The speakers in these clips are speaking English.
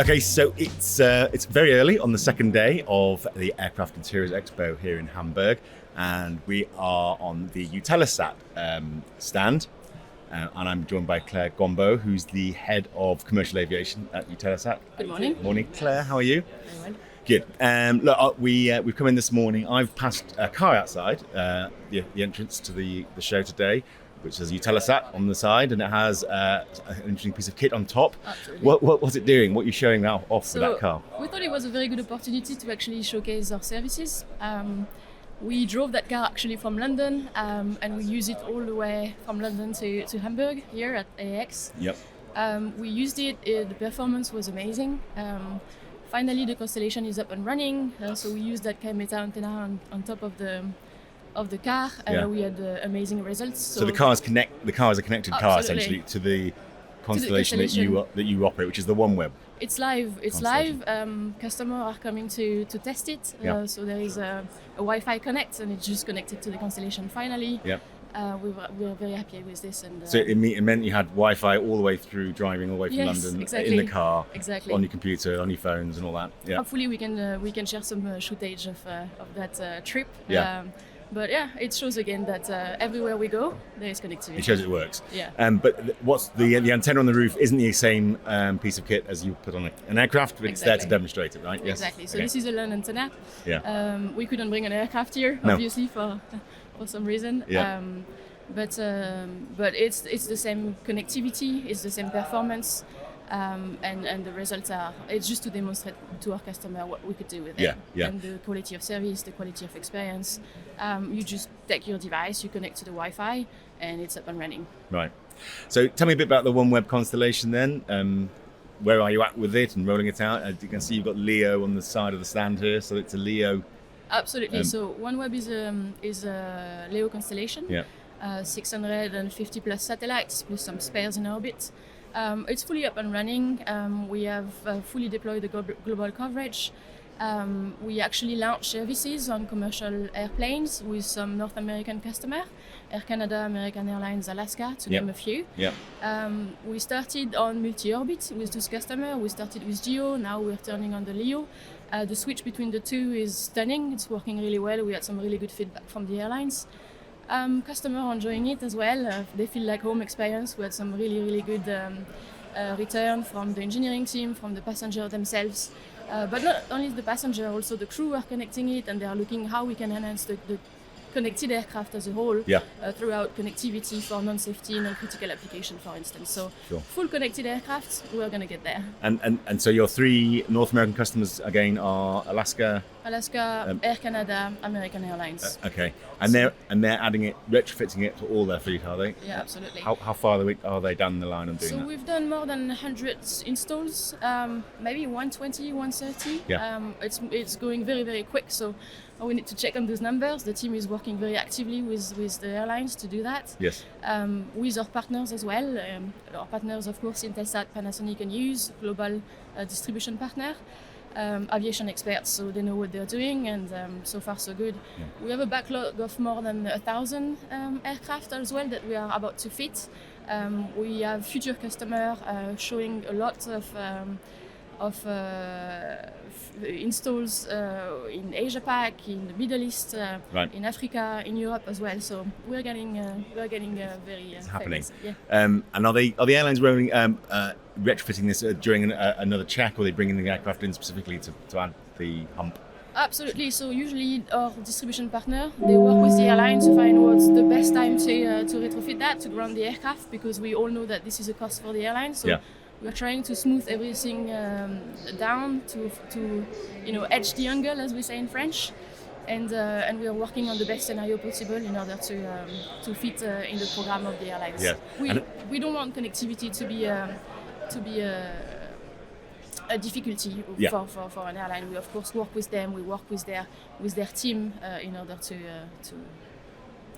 Okay, so it's very early on the second day of the Aircraft Interiors Expo here in Hamburg, and we are on the Eutelsat stand, and I'm joined by Claire Gombault, who's the head of commercial aviation at Eutelsat. Good morning. Morning, Claire. How are you? Very well. Good. Look, we've come in this morning. I've passed a car outside the entrance to the show today, which has Eutelsat on the side, and it has an interesting piece of kit on top. Absolutely. What's it doing? What are you showing now off with that car? We thought it was a very good opportunity to actually showcase our services. We drove that car actually from London, and we used it all the way from London to Hamburg here at AIX. Yep. We used it, the performance was amazing. Finally, the constellation is up and running, so we used that K-Meta antenna on top of the car, and Yeah. we had amazing results. So the car is a connected car Absolutely. essentially to the constellation that constellation. you operate, which is the OneWeb. It's live. Constellation. Customers are coming to test it. Yeah. So there is a Wi-Fi connect, and it's just connected to the constellation finally. Yeah. We were very happy with this. And So it meant you had Wi-Fi all the way through, driving all the way from Yes, London exactly. in the car, Exactly. on your computer, on your phones, and all that. Yeah. Hopefully we can share some footage of that trip. Yeah. But yeah, it shows again that everywhere we go, there is connectivity. It shows it works. Yeah. But what's the antenna on the roof isn't the same piece of kit as you put on an aircraft, but it's there to Exactly. demonstrate it, right? Yes. Exactly. So Okay. this is a LAN antenna. Yeah. We couldn't bring an aircraft here, No. obviously, for some reason. Yeah. But it's the same connectivity, it's the same performance, and the results are. It's just to demonstrate to our customer what we could do with it. Yeah, yeah. And the quality of service, the quality of experience. You just take your device, you connect to the Wi-Fi, and it's up and running. Right. So tell me a bit about the OneWeb constellation then. Where are you at with it and rolling it out? As you can see, you've got LEO on the side of the stand here, so it's a LEO. Absolutely. So OneWeb is a LEO constellation. Yeah. 650 plus satellites, plus some spares in orbit. It's fully up and running. We have fully deployed the global coverage. We actually launched services on commercial airplanes with some North American customers, Air Canada, American Airlines, Alaska, to name a few. Yeah. We started on multi-orbit with those customers. We started with GEO, now we're turning on the LEO. The switch between the two is stunning. It's working really well. We had some really good feedback from the airlines. Customers are enjoying it as well. They feel like home experience. We had some really good return from the engineering team, from the passenger themselves. But not only the passenger, also the crew are connecting it, and they are looking how we can enhance the connected aircraft as a whole throughout connectivity for non-safety, non-critical application, for instance. So Sure. full connected aircraft, we're going to get there. And so your three North American customers again are Alaska. Alaska, Air Canada, American Airlines. Okay. And they're adding it, retrofitting it to all their fleet, are they? Yeah, absolutely. How far are they down the line on doing So that? we've done more than 100 installs, maybe 120, 130. Yeah. It's going very quick, so we need to check on those numbers. The team is working very actively with the airlines to do that. Yes. With our partners as well. Our partners, of course, Eutelsat, Panasonic and Hughes, global distribution partner. Aviation experts, so they know what they're doing, and so far so good. Yeah. We have a backlog of more than 1,000 aircraft as well that we are about to fit. We have future customers showing a lot of installs in Asia Pac, in the Middle East, Right. in Africa, in Europe as well. So we're getting very It's happening. famous. Yeah. And are the airlines rolling retrofitting this during another check, or are they bringing the aircraft in specifically to add the hump? Absolutely. So usually our distribution partner, they work with the airline to find what's the best time to retrofit that, to ground the aircraft, because we all know that this is a cost for the airline. So we're trying to smooth everything down to edge the angle, as we say in French. And we are working on the best scenario possible in order to fit in the program of the airlines. Yeah. We don't want connectivity to be a difficulty for an airline. We of course work with them. We work with their team in order to.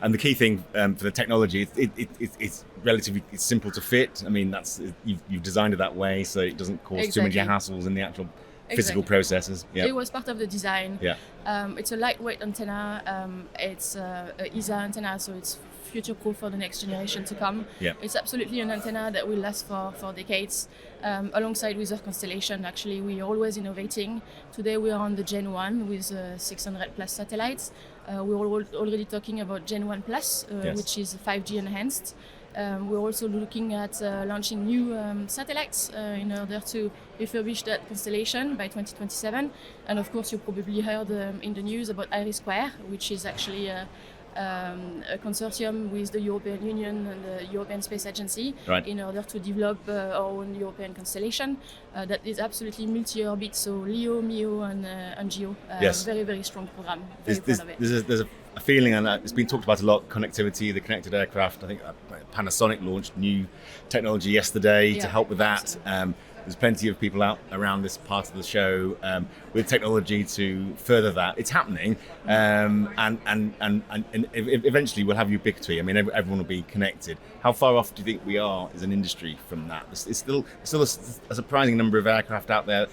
And the key thing for the technology, it's relatively simple to fit. I mean, you've designed it that way, so it doesn't cause too many Exactly. hassles in the actual physical processes. Yeah. It was part of the design. Yeah. It's a lightweight antenna. It's a ESA antenna, so it's future-proof for the next generation to come. Yeah. It's absolutely an antenna that will last for decades. Alongside with our constellation, actually, we are always innovating. Today we are on the Gen 1 with 600 plus satellites. We're already talking about Gen 1 Plus, Yes. which is 5G enhanced. We're also looking at launching new satellites in order to refurbish that constellation by 2027. And of course, you probably heard in the news about IRIS², which is actually a consortium with the European Union and the European Space Agency Right. in order to develop our own European constellation that is absolutely multi-orbit, so LEO, MEO, and GEO. Yes. Very, very strong program. Very proud of it. There's a feeling, and it's been talked about a lot, connectivity, the connected aircraft. I think Panasonic launched new technology yesterday to Yeah, help with that. There's plenty of people out around this part of the show with technology to further that. It's happening, and eventually we'll have ubiquity. I mean, everyone will be connected. How far off do you think we are as an industry from that? It's still a surprising number of aircraft out there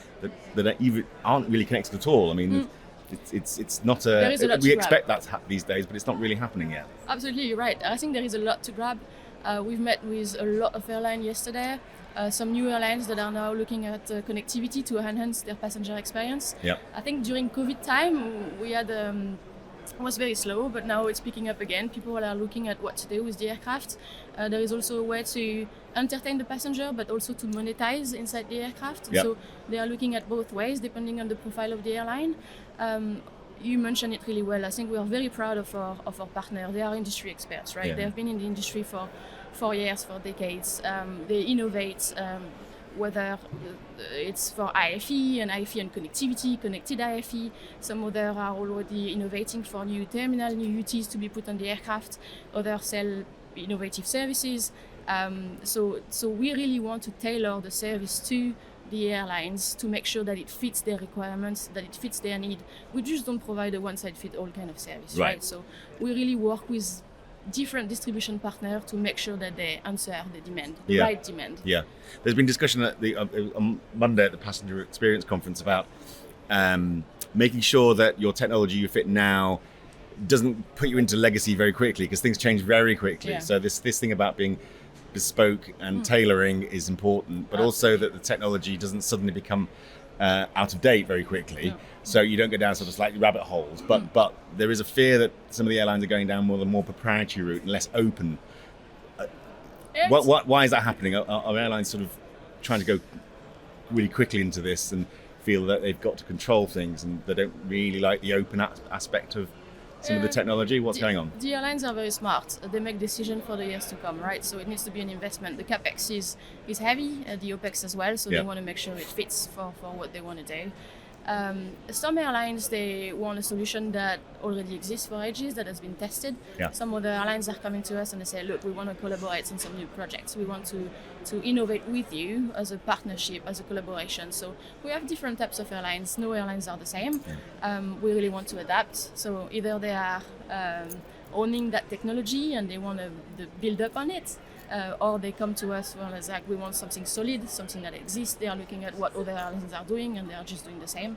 that aren't really connected at all. I mean, it's not There is a lot we to expect that these days, but it's not really happening yet. Absolutely, you're right. I think there is a lot to grab. We've met with a lot of airlines yesterday. Some new airlines that are now looking at connectivity to enhance their passenger experience. Yeah. I think during COVID time, we had it was very slow, but now it's picking up again. People are looking at what to do with the aircraft. There is also a way to entertain the passenger, but also to monetize inside the aircraft. Yeah. So they are looking at both ways, depending on the profile of the airline. You mentioned it really well. I think we are very proud of our partner. They are industry experts, right? Yeah. They have been in the industry for years, for decades. They innovate, whether it's for IFE and IFE and connectivity, connected IFE. Some others are already innovating for new terminal, new UTs to be put on the aircraft. Others sell innovative services. So we really want to tailor the service to the airlines to make sure that it fits their requirements, that it fits their need. We just don't provide a one-size-fits-all kind of service, right? So we really work with different distribution partners to make sure that they answer the demand, the right demand. Yeah, there's been discussion at on Monday at the Passenger Experience Conference about making sure that your technology you fit now doesn't put you into legacy very quickly, because things change very quickly. Yeah. So this thing about being bespoke and tailoring is important, but also that the technology doesn't suddenly become out of date very quickly. No. So you don't go down sort of slightly rabbit holes. But there is a fear that some of the airlines are going down more the more proprietary route and less open. Why is that happening? Are airlines sort of trying to go really quickly into this and feel that they've got to control things, and they don't really like the open aspect of some of the technology? What's going on? The airlines are very smart. They make decisions for the years to come, right? So it needs to be an investment. The capex is heavy, the opex as well. So they want to make sure it fits for what they want to do. Some airlines, they want a solution that already exists for ages, that has been tested. Yeah. Some other airlines are coming to us and they say, look, we want to collaborate on some new projects. We want to innovate with you as a partnership, as a collaboration. So we have different types of airlines. No airlines are the same. We really want to adapt. So either they are owning that technology and they want to build up on it, or they come to us when it's like, we want something solid, something that exists. They are looking at what other airlines are doing and they are just doing the same.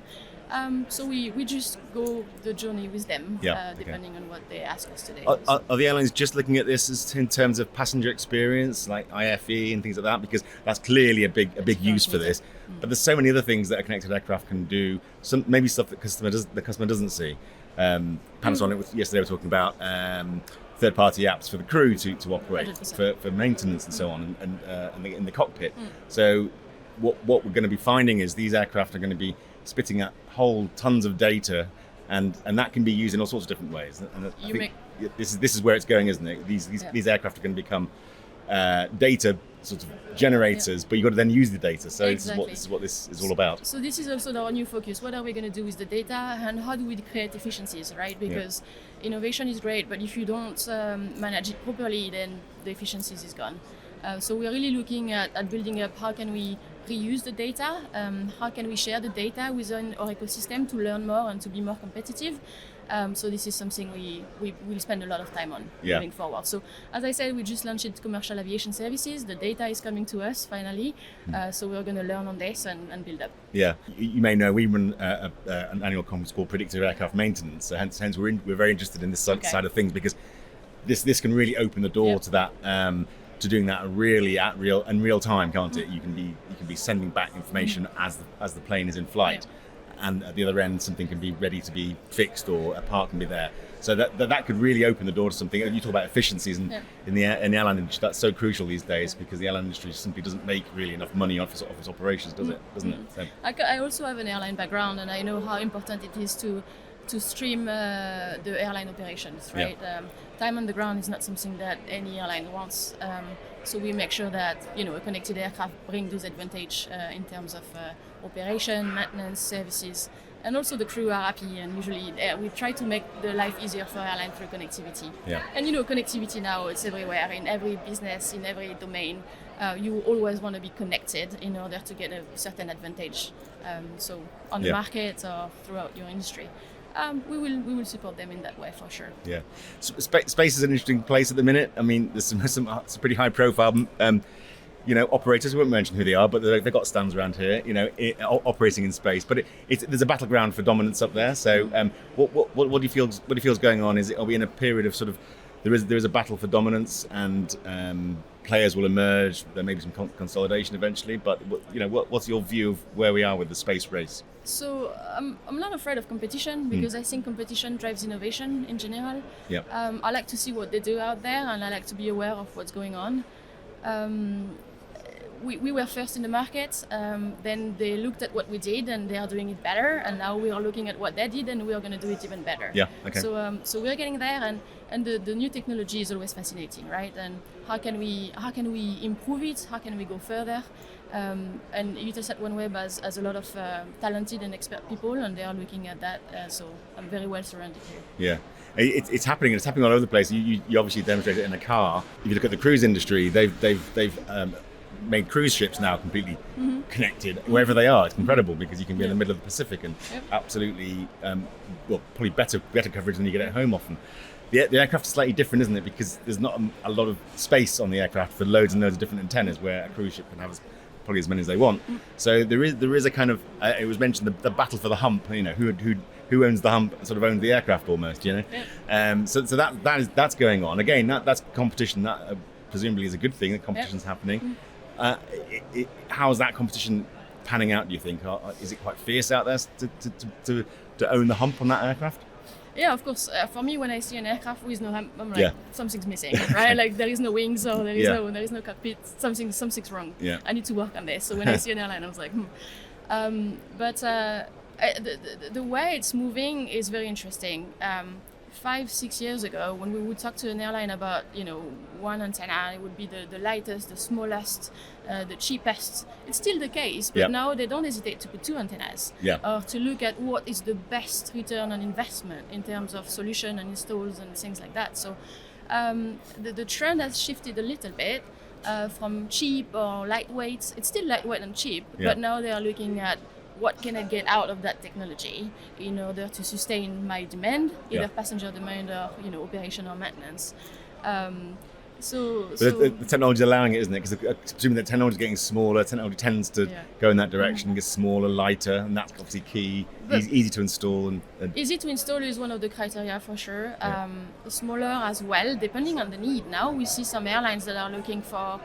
So we just go the journey with them, depending on what they ask us to do. Are the airlines just looking at this as in terms of passenger experience, like IFE and things like that? Because that's clearly a big use for this. But there's so many other things that a connected aircraft can do. Some maybe stuff that the customer doesn't see. Panasonic yesterday were talking about third-party apps for the crew to operate, for maintenance and so on, and in the cockpit. So what we're going to be finding is these aircraft are going to be spitting out whole tons of data, and that can be used in all sorts of different ways. And I think this is where it's going, isn't it? These aircraft are going to become data sort of generators, but you've got to then use the data. So Exactly. this is what this is all about. So this is also our new focus. What are we going to do with the data, and how do we create efficiencies, right? Because innovation is great, but if you don't manage it properly, then the efficiencies is gone. So we're really looking at building up how can we reuse the data? How can we share the data within our ecosystem to learn more and to be more competitive? So this is something we will spend a lot of time on moving forward. So as I said, we just launched commercial aviation services. The data is coming to us finally. So we're going to learn on this and build up. Yeah, you may know we run an annual conference called Predictive Aircraft Maintenance. So hence we're very interested in this side of things, because this can really open the door to that. To doing that really in real time, can't it? You can be sending back information as the plane is in flight. And at the other end, something can be ready to be fixed, or a part can be there. So that could really open the door to something. You talk about efficiencies in the airline industry. That's so crucial these days, because the airline industry simply doesn't make really enough money off its operations, doesn't it? So. I also have an airline background, and I know how important it is to stream the airline operations, right? Time on the ground is not something that any airline wants. So we make sure that a connected aircraft brings those advantage in terms of operation, maintenance, services, and also the crew are happy. And usually we try to make the life easier for airline through connectivity. And connectivity now, it's everywhere, in every business, in every domain. You always want to be connected in order to get a certain advantage. So on the market or throughout your industry. We will support them in that way for sure. Yeah, so space is an interesting place at the minute. I mean, there's some pretty high profile, operators. We won't mention who they are, but they've got stands around here, operating in space. But there's a battleground for dominance up there. So, what do you feel is going on? Are we in a period of sort of there is a battle for dominance, and players will emerge? There may be some consolidation eventually, but what's your view of where we are with the space race? So I'm not afraid of competition, because I think competition drives innovation in general. I like to see what they do out there, and I like to be aware of what's going on. We were first in the market, then they looked at what we did and they are doing it better, and now we are looking at what they did and we are going to do it even better. So we're getting there, and the new technology is always fascinating, right? And how can we improve it? How can we go further? And Eutelsat OneWeb has a lot of talented and expert people, and they are looking at that. So I'm very well surrounded here. It's happening. It's happening all over the place. You obviously demonstrate it in a car. If you look at the cruise industry, they've made cruise ships now completely connected wherever they are. It's incredible, because you can be in the middle of the Pacific and absolutely, probably better coverage than you get at home often. The aircraft is slightly different, isn't it? Because there's not a lot of space on the aircraft for loads and loads of different antennas, where a cruise ship can have probably as many as they want. So there is a kind of it was mentioned the battle for the hump. Who owns the hump sort of owns the aircraft almost. So that's going on. Again, that's competition. That presumably is a good thing. That competition's happening. How's that competition panning out, do you think? Is it quite fierce out there to own the hump on that aircraft? Yeah, of course. For me, when I see an aircraft with no hump, I'm like, something's missing, right? Like there is no wings, or there is no cockpit. Something's wrong. I need to work on this. So when I see an airline, I was like, But the way it's moving is very interesting. 5-6 years ago, when we would talk to an airline about one antenna, it would be the lightest, the smallest, the cheapest. It's still the case, but now they don't hesitate to put two antennas, or to look at what is the best return on investment in terms of solution and installs and things like that. So the trend has shifted a little bit from cheap or lightweight. It's still lightweight and cheap, but now they are looking at what can I get out of that technology in order to sustain my demand, either passenger demand or operation or maintenance. The technology is allowing it, isn't it? Because assuming that technology is getting smaller, technology tends to go in that direction, get smaller, lighter, and that's obviously key. Easy to install. And easy to install is one of the criteria for sure. Smaller as well, depending on the need. Now we see some airlines that are looking for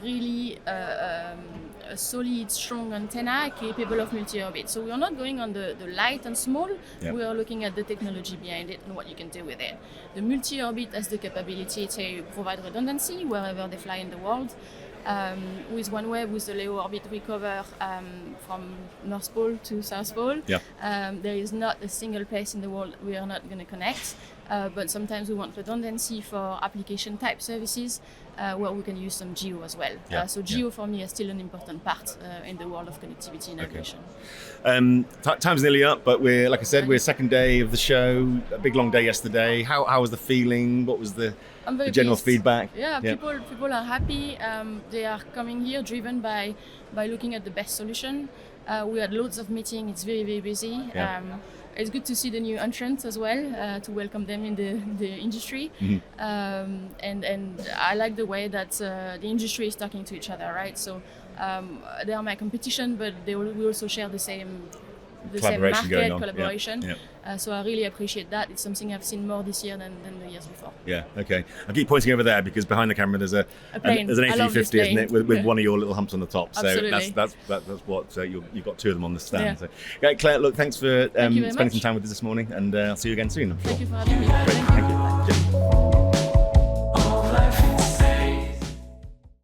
really a solid, strong antenna capable of multi-orbit. So we are not going on the light and small, we are looking at the technology behind it and what you can do with it. The multi-orbit has the capability to provide redundancy wherever they fly in the world. With OneWeb, with the LEO orbit, we cover from North Pole to South Pole. There is not a single place in the world we are not going to connect. But sometimes we want redundancy for application type services where we can use some geo as well. So geo for me is still an important part in the world of connectivity and aviation. Time's nearly up, but we're second day of the show, a big long day yesterday. How was the feeling? What was the general feedback? People are happy. they are coming here driven by looking at the best solution. We had loads of meetings. It's very, very busy. Yeah. It's good to see the new entrants as well, to welcome them in the industry. And I like the way that the industry is talking to each other, right? So they are my competition, but we also share the same Collaboration going market, on. collaboration. Yeah. So I really appreciate that. It's something I've seen more this year than the years before. Yeah, okay. I keep pointing over there because behind the camera there's plane. there's an I love this A350, isn't it, with plane. one of your little humps on the top. So Absolutely. that's what you've got two of them on the stand. Yeah. So, okay, Claire, look, thanks for Thank you very spending much. some time with us this morning, and I'll see you again soon, I'm sure. Thank you for having me. Great.